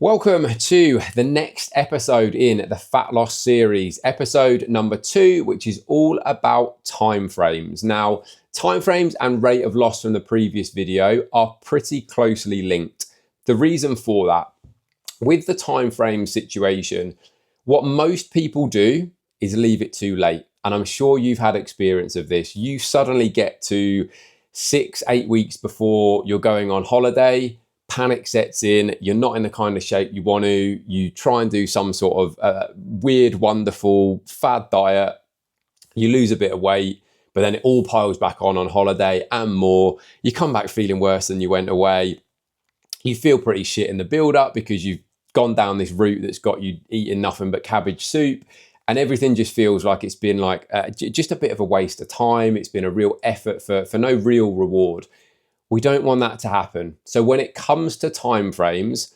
Welcome to the next episode in the fat loss series, episode number 2, which is all about timeframes. Now, timeframes and rate of loss from the previous video are pretty closely linked. The reason for that, with the timeframe situation, what most people do is leave it too late. And I'm sure you've had experience of this. You suddenly get to 6-8 weeks before you're going on holiday, panic sets in, you're not in the kind of shape you want to, you try and do some sort of weird, wonderful fad diet, you lose a bit of weight, but then it all piles back on holiday and more. You come back feeling worse than you went away. You feel pretty shit in the build up because you've gone down this route that's got you eating nothing but cabbage soup, and everything just feels like it's been like just a bit of a waste of time. It's been a real effort for no real reward. We don't want that to happen. So when it comes to timeframes,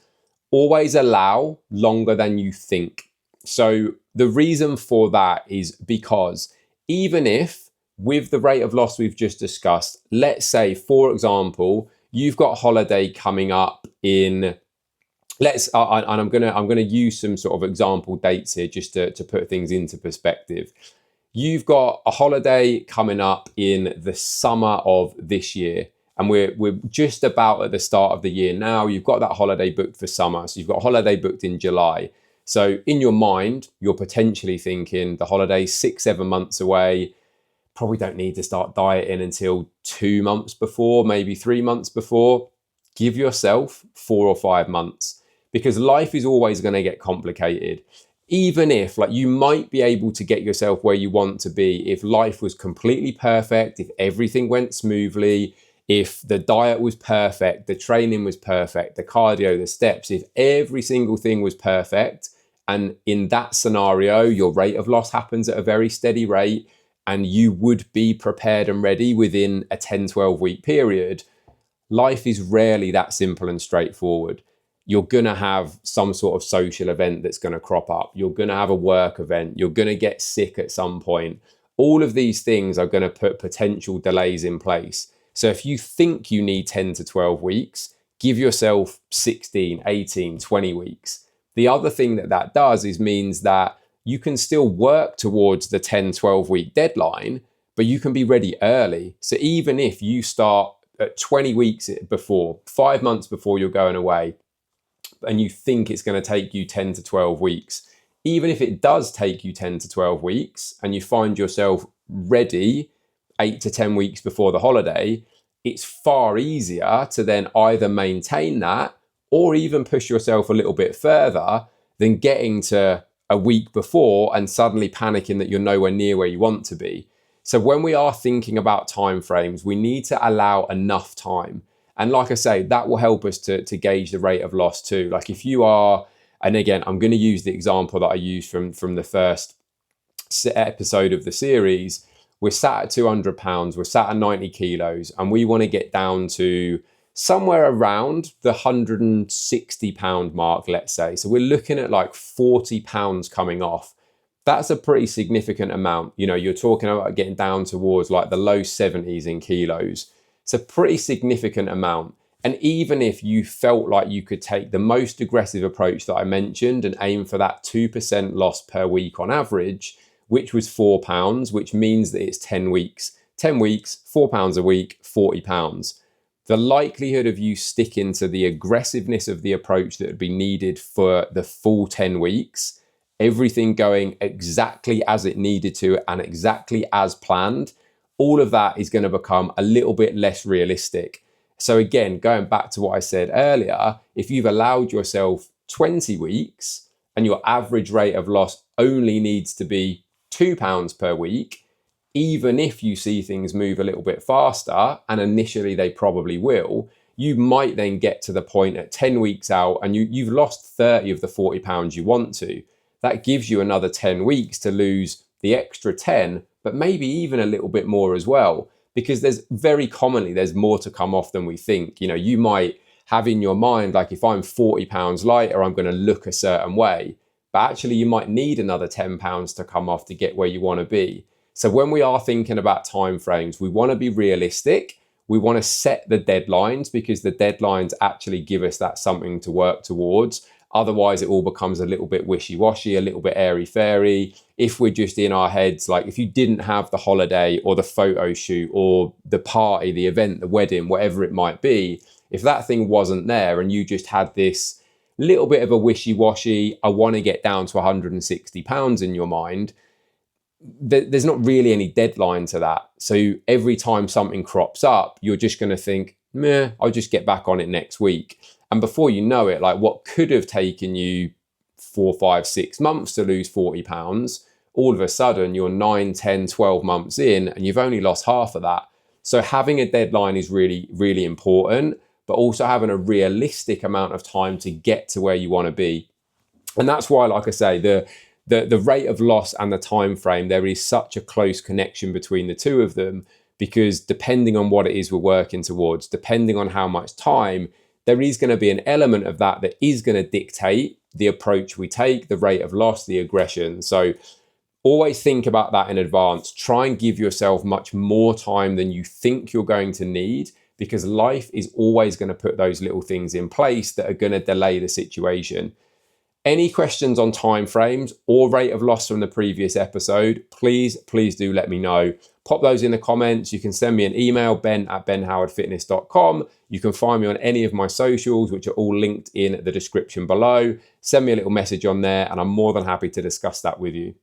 always allow longer than you think. So the reason for that is because even if with the rate of loss we've just discussed, let's say, for example, you've got a holiday coming up in, and I'm gonna use some sort of example dates here just to put things into perspective. You've got a holiday coming up in the summer of this year, and we're just about at the start of the year now. You've got that holiday booked for summer, so you've got a holiday booked in July. So in your mind, you're potentially thinking the holiday's 6-7 months away. Probably don't need to start dieting until 2 months before, maybe 3 months before. Give yourself 4 or 5 months, because life is always going to get complicated. Even if, like, you might be able to get yourself where you want to be if life was completely perfect, if everything went smoothly, if the diet was perfect, the training was perfect, the cardio, the steps, if every single thing was perfect, and in that scenario, your rate of loss happens at a very steady rate, and you would be prepared and ready within a 10-12 week period, life is rarely that simple and straightforward. You're going to have some sort of social event that's going to crop up. You're going to have a work event. You're going to get sick at some point. All of these things are going to put potential delays in place. So if you think you need 10 to 12 weeks, give yourself 16, 18, 20 weeks. The other thing that does is means that you can still work towards the 10, 12 week deadline, but you can be ready early. So even if you start at 20 weeks before, 5 months before you're going away, and you think it's going to take you 10 to 12 weeks, even if it does take you 10 to 12 weeks and you find yourself ready 8 to 10 weeks before the holiday, it's far easier to then either maintain that or even push yourself a little bit further than getting to a week before and suddenly panicking that you're nowhere near where you want to be. So when we are thinking about timeframes, we need to allow enough time. And like I say, that will help us to gauge the rate of loss too. Like if you are, and again, I'm going to use the example that I used from the first episode of the series. We're sat at 200 pounds, we're sat at 90 kilos, and we want to get down to somewhere around the 160 pound mark, let's say. So we're looking at like 40 pounds coming off. That's a pretty significant amount. You know, you're talking about getting down towards like the low 70s in kilos. It's a pretty significant amount. And even if you felt like you could take the most aggressive approach that I mentioned and aim for that 2% loss per week on average, which was £4, which means that it's 10 weeks. 10 weeks, £4 a week, 40 pounds. The likelihood of you sticking to the aggressiveness of the approach that would be needed for the full 10 weeks, everything going exactly as it needed to and exactly as planned, all of that is going to become a little bit less realistic. So again, going back to what I said earlier, if you've allowed yourself 20 weeks and your average rate of loss only needs to be £2 per week, even if you see things move a little bit faster, and initially they probably will, you might then get to the point at 10 weeks out and you've lost 30 of the 40 pounds you want to. That gives you another 10 weeks to lose the extra 10, but maybe even a little bit more as well, because there's more to come off than we think. You know, you might have in your mind, like, if I'm 40 pounds lighter, I'm going to look a certain way, but actually you might need another 10 pounds to come off to get where you want to be. So when we are thinking about timeframes, we want to be realistic. We want to set the deadlines, because the deadlines actually give us that something to work towards. Otherwise, it all becomes a little bit wishy-washy, a little bit airy-fairy. If we're just in our heads, like if you didn't have the holiday or the photo shoot or the party, the event, the wedding, whatever it might be, if that thing wasn't there and you just had this little bit of a wishy-washy, I want to get down to 160 pounds in your mind, there's not really any deadline to that. So every time something crops up, you're just going to think, meh, I'll just get back on it next week. And before you know it, like what could have taken you 4, 5, 6 months to lose 40 pounds, all of a sudden you're 9, 10, 12 months in and you've only lost half of that. So having a deadline is really, really important, but also having a realistic amount of time to get to where you want to be. And that's why, like I say, the rate of loss and the time frame, there is such a close connection between the two of them, because depending on what it is we're working towards, depending on how much time, there is going to be an element of that that is going to dictate the approach we take, the rate of loss, the aggression. So always think about that in advance. Try and give yourself much more time than you think you're going to need, because life is always going to put those little things in place that are going to delay the situation. Any questions on timeframes or rate of loss from the previous episode, please do let me know. Pop those in the comments. You can send me an email, ben@benhowardfitness.com. You can find me on any of my socials, which are all linked in the description below. Send me a little message on there and I'm more than happy to discuss that with you.